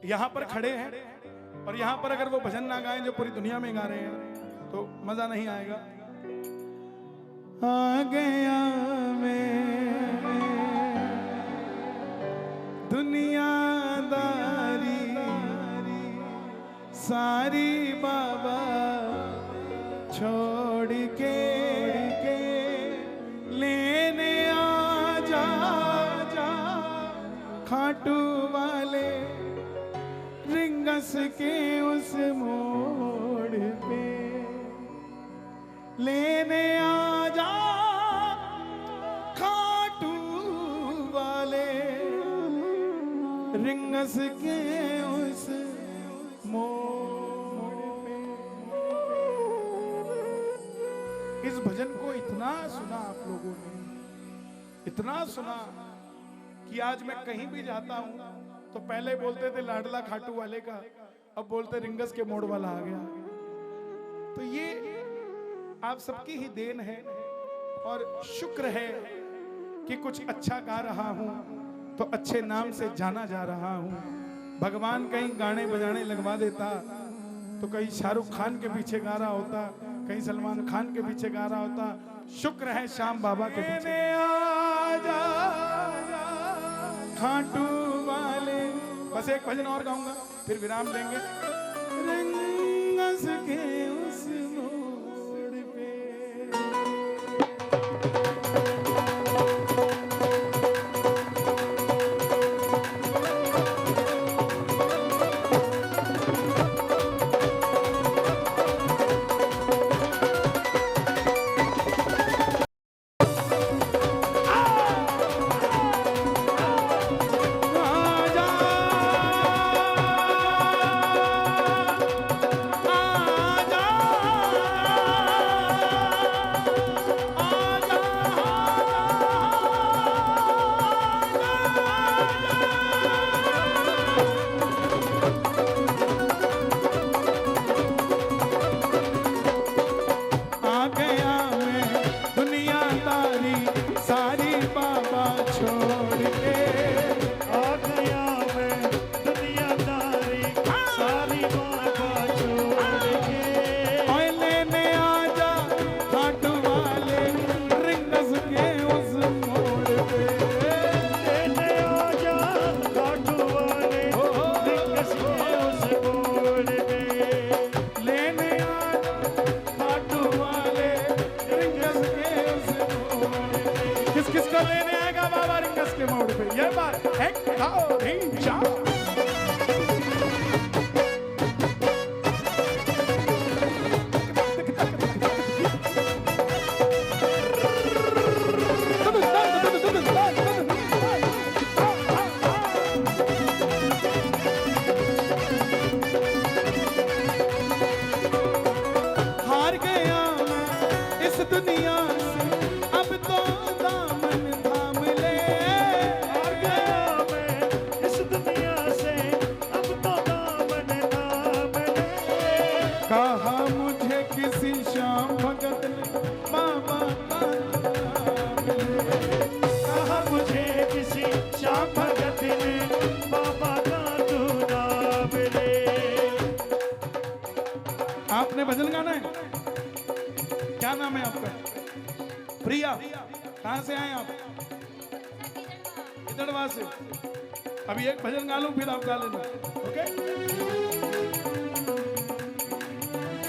यहाँ पर खड़े हैं और यहाँ पर अगर वो भजन ना गाएं जो पूरी दुनिया में गा रहे हैं तो मजा नहीं आएगा। आ गया मैं दुनियादारी सारी बाबा छोड़ के लेने आ जा खाटू वाले रिंगस के उस मोड़ पे लेने आ जा खाटू वाले रिंगस के उस मोड़ पे। इस भजन को इतना सुना आप लोगों ने, इतना सुना कि आज मैं कहीं भी जाता हूं तो पहले बोलते थे लाडला खाटू वाले का, अब बोलते रिंगस के मोड़ वाला आ गया। तो ये आप सबकी ही देन है और शुक्र है कि कुछ अच्छा गा रहा हूं तो अच्छे नाम से जाना जा रहा हूं। भगवान कहीं गाने बजाने लगवा देता तो कहीं शाहरुख खान के पीछे गा रहा होता, कहीं सलमान खान के पीछे गा रहा होता। शुक्र है श्याम बाबा के पीछे। आजा खाटू वाले, बस एक भजन और गाऊंगा फिर विराम देंगे। रिंगस के उस मोड़ पे भजन गाना है। क्या नाम है आपका? प्रिया। कहां से आए आप? इधरवा से। अभी एक भजन गा लूं फिर आप गा लेना, ओके?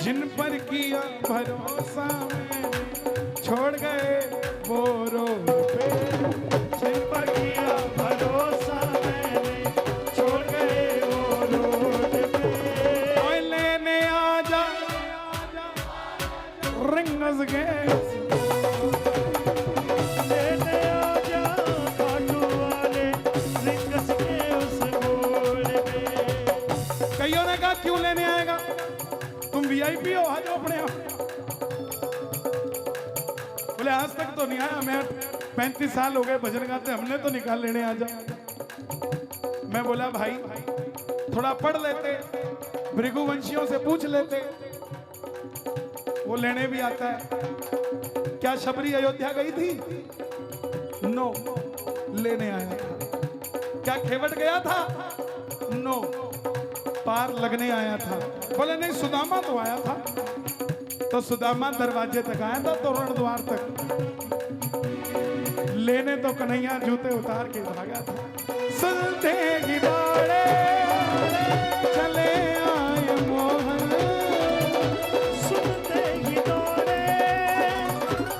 जिन पर किया भरोसा मैंने छोड़ गए वो रोड पे, जिन पर किया भरोसा मैंने छोड़ गए वो रोड पे। ओए लेने आजा रिंगस के, लेने आजा खाटू वाले रिंगस के उस मोड़ पे। कईयों ने कहा क्यों लेने आएगा, तुम वीआईपी हो, आ जाओ अपने आप। बोले आज तक तो नहीं आया, मैं 35 साल हो गए भजन गाते, हमने तो निकाल लेने आजा। मैं बोला भाई थोड़ा पढ़ लेते, भृगुवंशियों से पूछ लेते, वो लेने भी आता है। क्या शबरी अयोध्या गई थी? नो, लेने आया था। क्या खेवट गया था? नो, पार लगने आया था। बोले नहीं सुदामा तो आया था। तो सुदामा दरवाजे तक आया था, तोरण द्वार तक। लेने तो कन्हैया जूते उतार के भागा था। सुनते ही बाड़े चले आए मोहन, सुनते ही दौड़े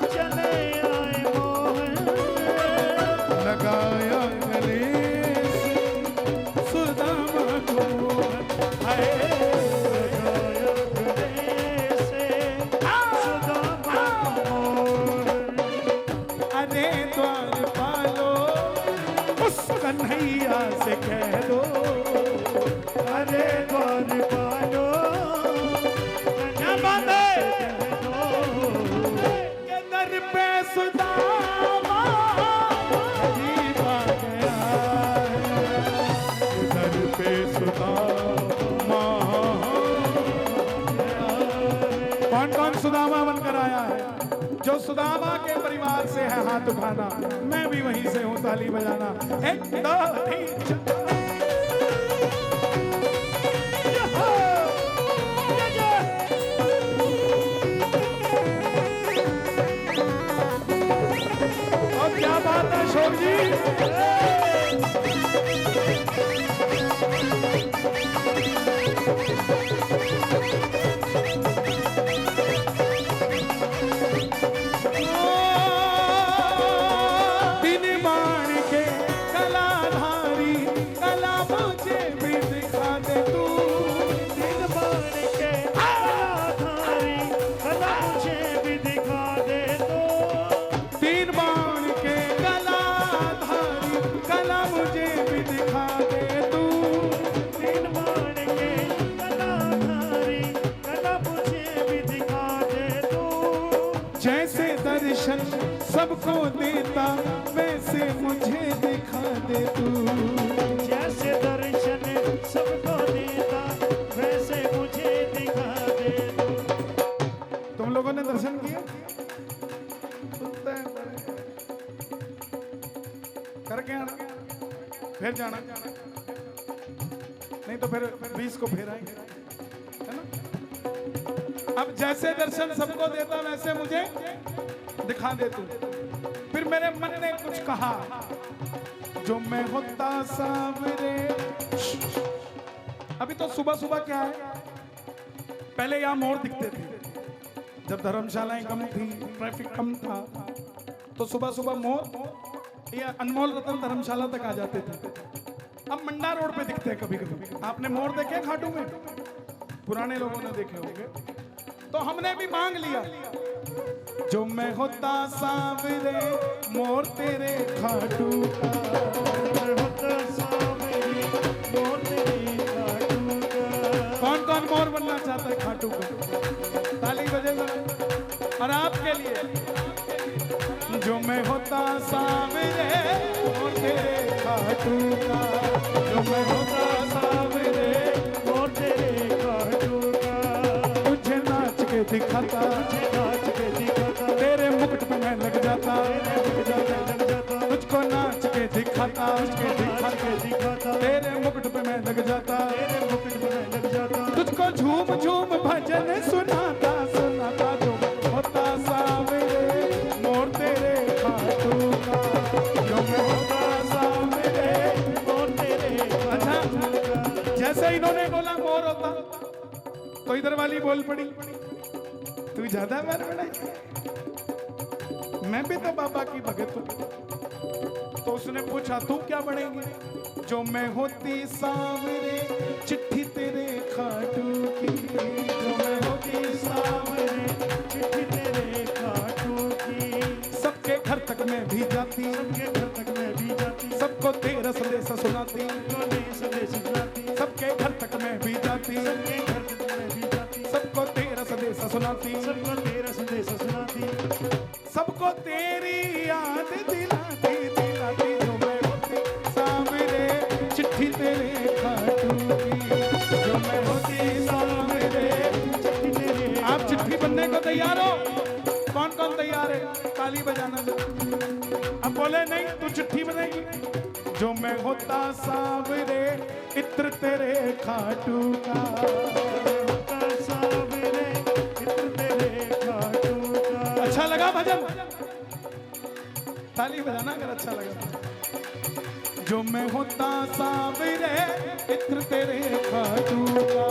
चले आए मोहन, लगाया गले सुदामा को हाय, लगाया गले से सुदामा को मोहन। अरे द्वार पालो उस कन्हैया से कह दो, अरे द्वार पालो क्या बात है कह दो, के दर पे सुदामा अजीब आ गया है, के दर पे सुदामा। कौन कौन सुदामा बनकर आया है? जो सुदामा के परिवार से है हाथ उठाना, मैं भी वहीं से हूँ ताली बजाना। एक दो तीन चार। और क्या बात है शोक जी। बिन बाण के कलाधारी कला मुझे भी दिखा दे तू, दिन बाण के कलाधारी कला मुझे भी दिखा दे दो, तीन बाण के कलाधारी कला मुझे भी दिखा दे तू, दिन बाण के कलाधारी कला मुझे भी दिखा दे दो, जैसे दर्शन सबको देता वैसे मुझे दिखा दे तू, जैसे दर्शन सबको देता वैसे मुझे दिखा दे दो। तुम लोगों ने दर्शन किए? सुनते हैं करके आना, फिर जाना, नहीं तो फिर 20 को फिर आएंगे, है ना? अब जैसे दर्शन सबको देता वैसे मुझे दिखा दे तू। फिर मेरे मन ने कुछ कहा, जो मैं होता सावरे। अभी तो सुबह सुबह क्या है, पहले यहाँ मोर दिखते थे जब धर्मशालाएं कम थी, ट्रैफिक कम था, तो सुबह सुबह मोर या अनमोल रतन धर्मशाला तक आ जाते थे। अब मंडा रोड पे दिखते हैं कभी कभी। आपने मोर देखे खाटू में? पुराने लोगों ने देखे होंगे। तो हमने भी मांग लिया, जो मैं होता सांवरे मोर तेरे खाटू का, मैं होता सांवरे मोर तेरे खाटू का। कौन कौन मोर बनना चाहता है खाटू का? ताली बजेगा। और आपके लिए, जो मैं होता सांवरे मोर तेरे खाटू का, जो मैं होता सांवरे मोर तेरे खाटू का। तुझे नाच के दिखाता, तुझे नाच के दिखाता, तेरे मुकुट पे मैं लग जाता, लग जाता, तुझको नाच के दिखाता, नाच के दिखाता, तेरे मुकुट पे मैं लग जाता, तेरे मुकुट में लग जाता, तुझको झूम झूम भजन सुनाता सुनाता, जो होता सांवरे मोर तेरे खाटू का, जो मैं होता सांवरे मोर तेरे अच्छा, खाटू का। जैसे इन्होंने बोला मोर होता, तो इधर वाली बोल पड़ी, तू ज्यादा बार बनाई, मैं भी तो बाबा की भगत हूँ। तो उसने पूछा तू क्या बढ़ेगी? जो मैं होती सांवरे चिट्ठी तेरे खाटू की, जो मैं होती सांवरे चिट्ठी तेरे खाटू की। सबके घर तक मैं भी जाती, सबके घर तक मैं भी जाती, सबको तेरा संदेश सुनाती, सबको तेरा संदेश सुनाती, सबके घर तक मैं भी जाती, सबके घर तक मैं भी जाती, सबको तेरा संदेश सुनाती, सबको तेरा संदेश सुनाती, सबको तेरी याद दिलाती दिलाती, जो मैं होती सांवरे चिट्ठी तेरे खाटू की, जो मैं होती सांवरे चिट्ठी तेरे। आप चिट्ठी बनने को तैयार हो? कौन कौन तैयार है? ताली बजाना। अब बोले नहीं तू चिट्ठी बनेगी, जो मैं होता सावरे इत्र तेरे खाटू का। सावरे इत्र तेरे खाटू का। अच्छा लगा भजन? ताली बजाना अगर अच्छा लगा। जो मैं होता सावरे इत्र तेरे खाटू का।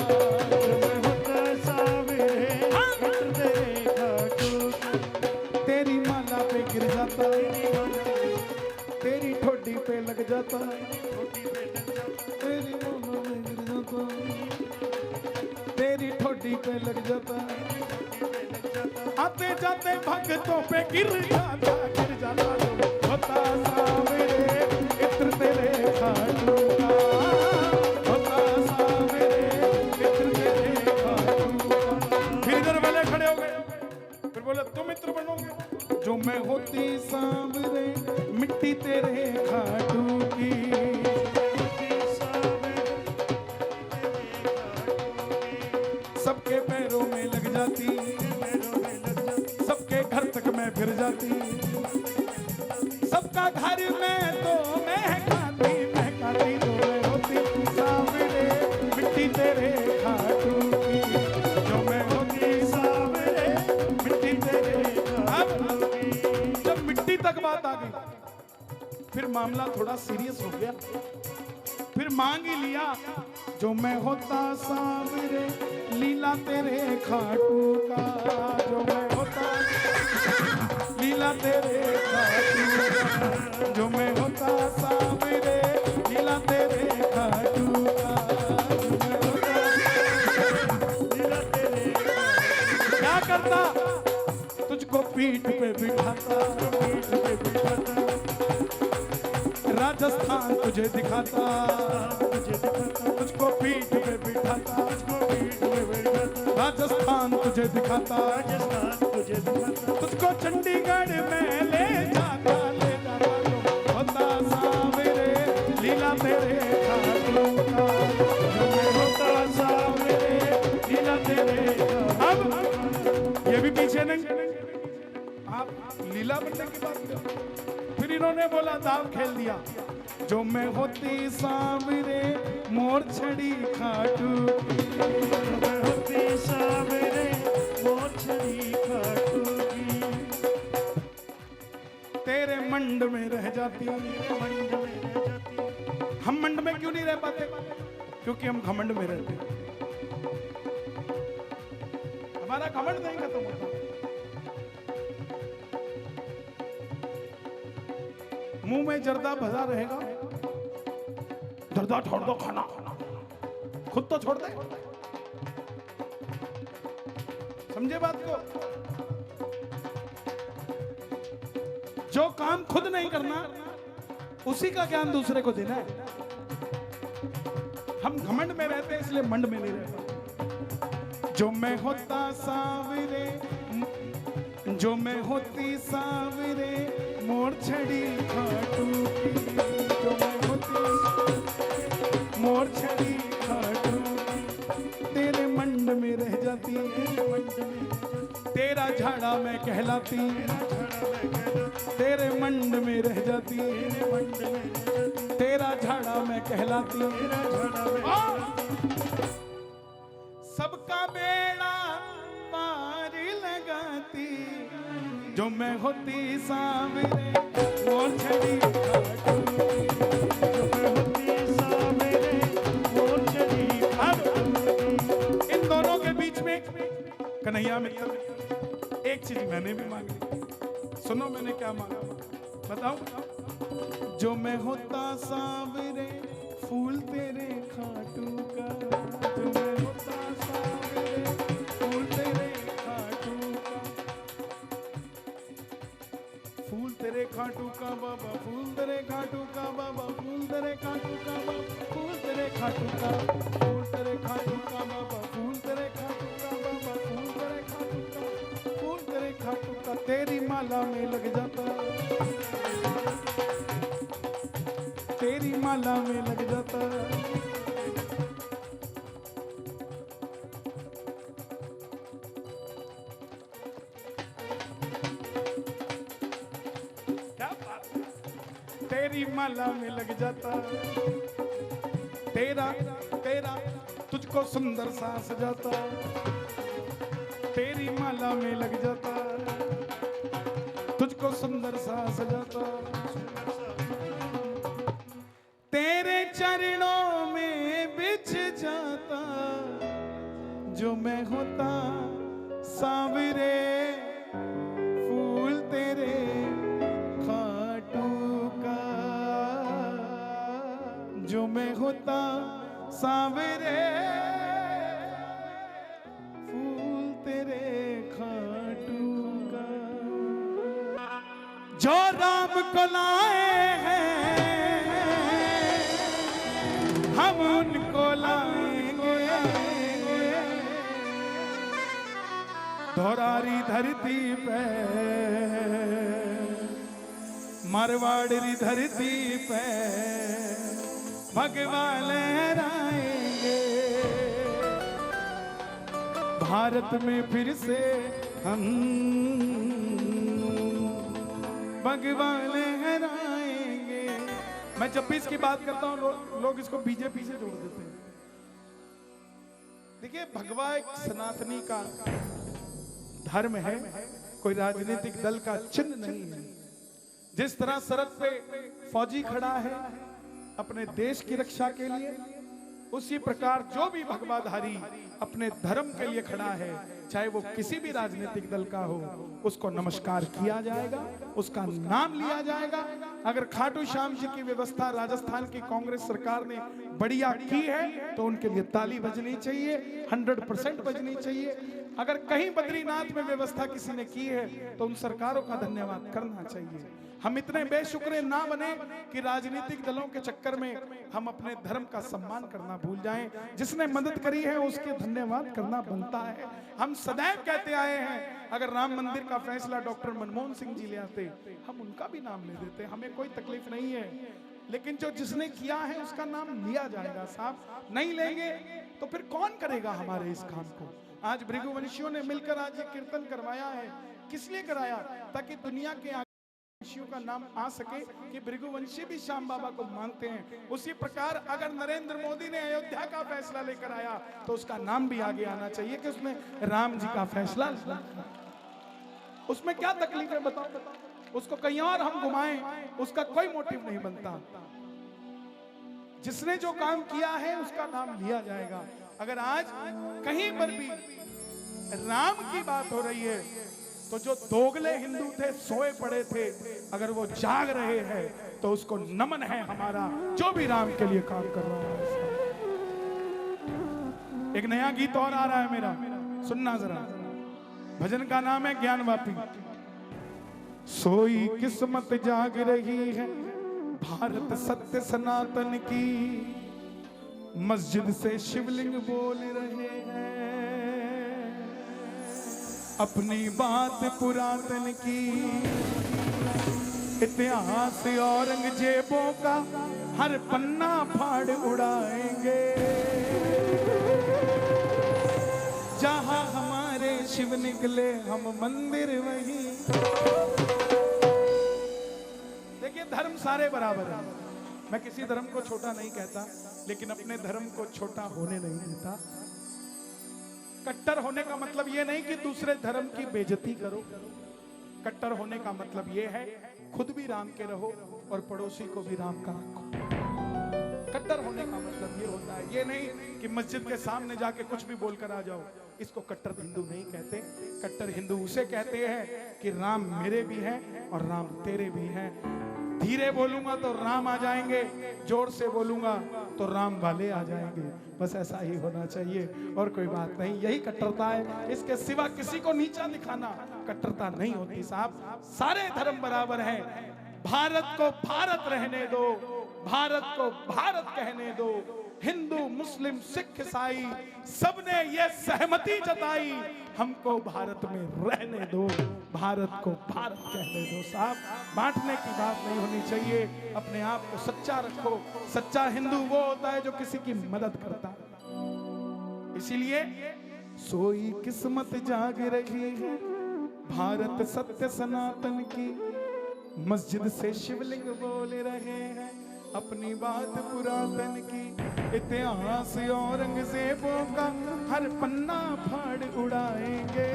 जो मैं होता सावरे इत्र तेरे खाटू का। तेरी माला पे गिर जाता, तेरी ठोडी पे लग जाता, तेरी माला पे गिर जाता, तेरी ठोडी पे लग जाता, आते जाते भक्तों पे गिर जाता, गिर जाता। होता सावरे इत्र तेरे खाटू का, होता सावरे इत्र तेरे खाटू का। फिर इधर वाले खड़े हो गए, फिर बोले तुम इत्र बनोगे। जो मैं होती सावरे मिट्टी तेरे खाटू की। सबके पैरों में लग जाती, सबके घर तक मैं फिर जाती, सबका घर में तो महकाती महकाती। जो मैं होती सावरे मिट्टी तेरे खाटू की। जो मैं होती सावरे मिट्टी तेरे खाटू की। जब मिट्टी तक बात आ गई, फिर मामला थोड़ा सीरियस हो गया। फिर मांग ही लिया, जो मैं होता सावरे लीला तेरे खाटू का। जो मैं होता लीला तेरे खाटू का। जो मैं होता सावरे लीला तेरे खाटू का। जो मैं होता लीला तेरे। क्या करता? तुझको पीठ पे बिठाता, पीठ पे बिठाता, राजस्थान तुझे दिखाता, तुझको पीठ पे बिठाता, राजस्थान तुझे दिखाता, तुझको चंडीगढ़ में ले जाता, ले जाता। होता सावरे लीला तेरे खाटू का। जो मैं होता सावरे लीला तेरे। अब ये भी पीछे नहीं, आप लीला बनने की बात करो। फिर इन्होंने बोला दाव खेल दिया। जो मैं होती सावरे मोर छड़ी खाटू की। मैं होती सावरे मोर छड़ी खाटू की। तेरे मंड में रह जाती, मंड में रह जाती। हम मंड में क्यों नहीं रह पाते? क्योंकि हम घमंड में रहते हैं। हमारा घमंड नहीं खत्म होता। मुंह में जर्दा भजा रहेगा, जर्दा छोड़ दो खाना, खुद तो छोड़ दे। समझे बात को? जो काम खुद नहीं करना, उसी का ज्ञान दूसरे को देना है। हम घमंड में रहते हैं, इसलिए मंड में नहीं रहते। जो मैं होता सावरे, जो मैं होती सावरे मोर छड़ी खाटू की। जो मैं होती मोर छड़ी खाटू की। तेरे मंड में रह जाती, मंड में तेरा झाड़ा मैं कहलाती, तेरे मंड में रह जाती, मंड में तेरा झाड़ा मैं कहलाती। सबका बेड़ा पार लगाती। जो मैं होती सावरे मोर छड़ी खाटू की। जो मैं होती सावरे मोर छड़ी खाटू की। इन दोनों के बीच में कन्हैया मित्र, एक चीज मैंने भी मांगी। सुनो मैंने क्या मांगा, बताऊं? जो मैं होता सावरे फूल तेरे खाटू का। जो मैं होता सावरे फूल तेरे खाटू का। फूल तेरे खाटू का बाबा, फूल तेरे खाटू का बाबा, फूल तेरे खाटू का बाबा, फूल तेरे खाटू का, फूल तेरे खाटू का बाबा, फूल तेरे खाटू का बाबा, फूल तेरे खाटू का, फूल तेरे खाटू का। तेरी माला में लग जाता, तेरी माला में लग जाता। क्या बात है? तेरी माला में लग जाता, तेरा तेरा तुझको सुंदर सा सजाता, तेरी माला में लग जाता, तुझको सुंदर सा सजाता, तेरे चरणों में बिछ जाता, जो मैं होता सांवरे फूल तेरे खाटू का, जो मैं होता सांवरे फूल तेरे खाटू का, जो राम को लाए हैं हम उनको लाएंगे, धौरारी धरती पे मारवाड़ी धरती पे भगवान लहराएंगे, भारत में फिर से हम भगवान लहराएंगे। मैं जब भी इसकी बात करता हूँ लोग इसको बीजेपी से जोड़ देते हैं। देखिए, भगवा एक सनातनी का धर्म है, कोई राजनीतिक दल का चिन्ह नहीं है। जिस तरह सड़क पे फौजी खड़ा है अपने देश की रक्षा के लिए, उसी प्रकार जो भी भगवाधारी अपने धर्म के लिए खड़ा है, चाहे वो किसी भी राजनीतिक दल का हो, उसको नमस्कार किया जाएगा, उसका नाम लिया जाएगा। अगर खाटू श्याम जी की व्यवस्था राजस्थान की कांग्रेस सरकार ने बढ़िया की है तो उनके लिए ताली बजनी चाहिए, 100% बजनी चाहिए। अगर कहीं बद्रीनाथ में व्यवस्था किसी ने की है तो उन सरकारों का धन्यवाद करना चाहिए। हम इतने बेशुक्र ना बने कि राजनीतिक दलों के चक्कर में हम अपने धर्म का सम्मान करना भूल जाएं। जिसने मदद करी है उसके धन्यवाद करना बनता है। हम सदैव कहते आए हैं, अगर राम मंदिर का फैसला डॉक्टर मनमोहन सिंह जी ले आते, हम उनका भी नाम ले देते, हमें कोई तकलीफ नहीं है। लेकिन जो जिसने किया है उसका नाम लिया जाएगा साहब। नहीं लेंगे तो फिर कौन करेगा हमारे इस काम को। आज भृगुवंशियों ने मिलकर आज ये कीर्तन करवाया है। किस लिए कराया? ताकि दुनिया के वंशियों का नाम आ सके कि भृगुवंशी भी श्याम बाबा को मानते हैं। उसी प्रकार अगर नरेंद्र मोदी ने अयोध्या का फैसला लेकर आया तो उसका नाम भी आगे आना चाहिए कि उसने राम जी का फैसला लिया। उसमें क्या तकलीफ है बताओ? उसको कहीं और हम घुमाएं, उसका कोई मोटिव नहीं बनता। जिसने जो काम किया है उसका नाम लिया जाएगा। अगर आज कहीं पर भी राम की बात हो रही है तो जो दोगले हिंदू थे, सोए पड़े थे, अगर वो जाग रहे हैं तो उसको नमन है हमारा, जो भी राम के लिए काम कर रहा है। एक नया गीत और आ रहा है मेरा, सुनना जरा। भजन का नाम है ज्ञानवापी। सोई किस्मत जाग रही है भारत सत्य सनातन की, मस्जिद से शिवलिंग बोल रहे हैं अपनी बात पुरातन की। इतिहास औरंगजेबों का हर पन्ना फाड़ उड़ाएंगे, जहां हमारे शिव निकले हम मंदिर वहीं। देखिए, धर्म सारे बराबर है। मैं किसी धर्म को छोटा नहीं कहता, लेकिन अपने धर्म को छोटा होने नहीं देता। कट्टर होने का मतलब ये नहीं कि दूसरे धर्म की बेइज्जती करो। कट्टर होने का मतलब ये है खुद भी राम के रहो और पड़ोसी को भी राम का रखो। कट्टर होने का मतलब ये होता है, ये नहीं कि मस्जिद के सामने जाके कुछ भी बोलकर आ जाओ। इसको कट्टर हिंदू नहीं कहते। कट्टर हिंदू उसे कहते हैं कि राम मेरे भी हैं और राम तेरे भी हैं। धीरे बोलूंगा तो राम आ जाएंगे, जोर से बोलूंगा तो राम वाले आ जाएंगे। बस ऐसा ही होना चाहिए और कोई बात नहीं। यही कट्टरता है। इसके सिवा किसी को नीचा दिखाना कट्टरता नहीं होती साहब। सारे धर्म बराबर हैं। भारत को भारत रहने दो, भारत को भारत कहने दो। हिंदू, मुस्लिम, सिख, ईसाई सबने ये सहमति जताई, हमको भारत में रहने दो, भारत को भारत कहने दो साहब। बांटने की बात नहीं होनी चाहिए। अपने आप को सच्चा रखो। सच्चा हिंदू वो होता है जो किसी की मदद करता है। इसीलिए सोई किस्मत जाग रही है भारत सत्य सनातन की, मस्जिद से शिवलिंग बोल रहे हैं अपनी बात पुरातन की, इतिहास औरंगजेबों का हर पन्ना फाड़ उड़ाएंगे।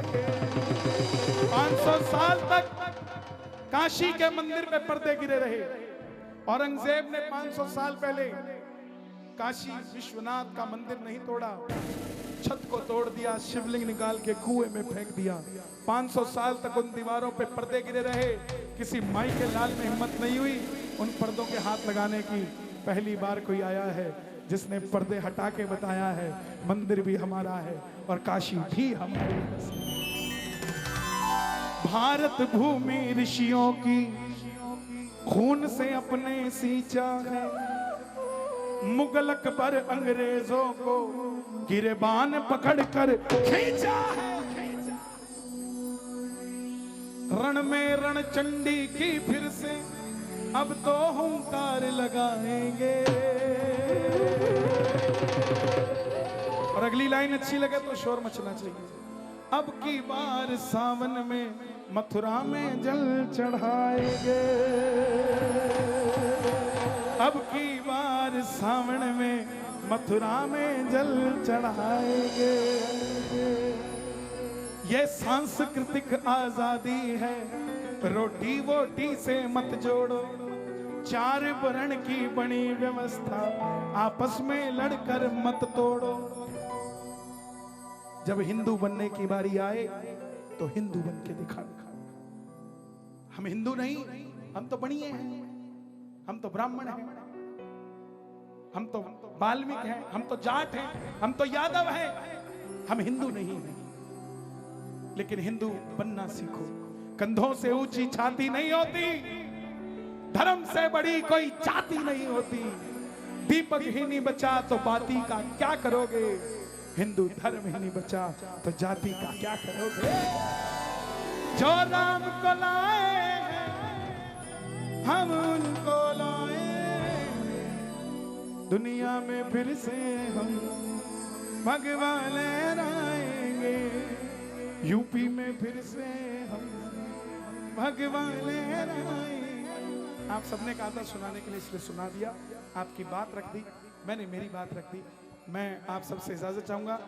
500 साल तक काशी के मंदिर में पर्दे गिरे रहे। औरंगजेब ने 500 साल पहले काशी विश्वनाथ का मंदिर नहीं तोड़ा, छत को तोड़ दिया, शिवलिंग निकाल के कुएं में फेंक दिया। 500 साल तक उन दीवारों पे पर्दे गिरे रहे। किसी माई के लाल में हिम्मत नहीं हुई उन पर्दों के हाथ लगाने की। पहली बार कोई आया है जिसने पर्दे हटा के बताया है मंदिर भी हमारा है और काशी भी हमारी है। भारत भूमि ऋषियों की खून से अपने सींचा है, मुगल अकबर अंग्रेजों को गिरेबान पकड़कर खींचा है। रण में रणचंडी की फिर से अब तो हुंकार लगाएंगे। और अगली लाइन अच्छी लगे तो शोर मचना चाहिए। अब की बार सावन में मथुरा में जल चढ़ाएंगे। अब की बार सावन में मथुरा में जल चढ़ाएंगे। ये सांस्कृतिक आजादी है, रोटी वोटी से मत जोड़ो। 4 वर्ण की बनी व्यवस्था, आपस में लड़कर मत तोड़ो। जब हिंदू बनने की बारी आए तो हिंदू बन के दिखा। हम हिंदू नहीं, हम तो बनिए हैं, हम तो ब्राह्मण हैं, हम तो वाल्मीकि हैं, हम तो जाट हैं, हम तो यादव हैं, हम हिंदू नहीं हैं। लेकिन हिंदू बनना सीखो। कंधों से ऊंची छाती नहीं होती, धर्म से बड़ी कोई जाति नहीं होती। दीपक ही नहीं बचा तो बाती का क्या करोगे। हिंदू धर्म ही नहीं बचा तो जाति का क्या करोगे। जो राम को लाए हम उनको लाए, दुनिया में फिर से हम भगवान लहराएंगे। यूपी में फिर से हम भगवान लहराएंगे। आप सबने कहा था सुनाने के लिए, इसलिए सुना दिया। आपकी बात रख दी, मैंने मेरी बात रख दी। मैं आप सबसे इजाजत चाहूंगा।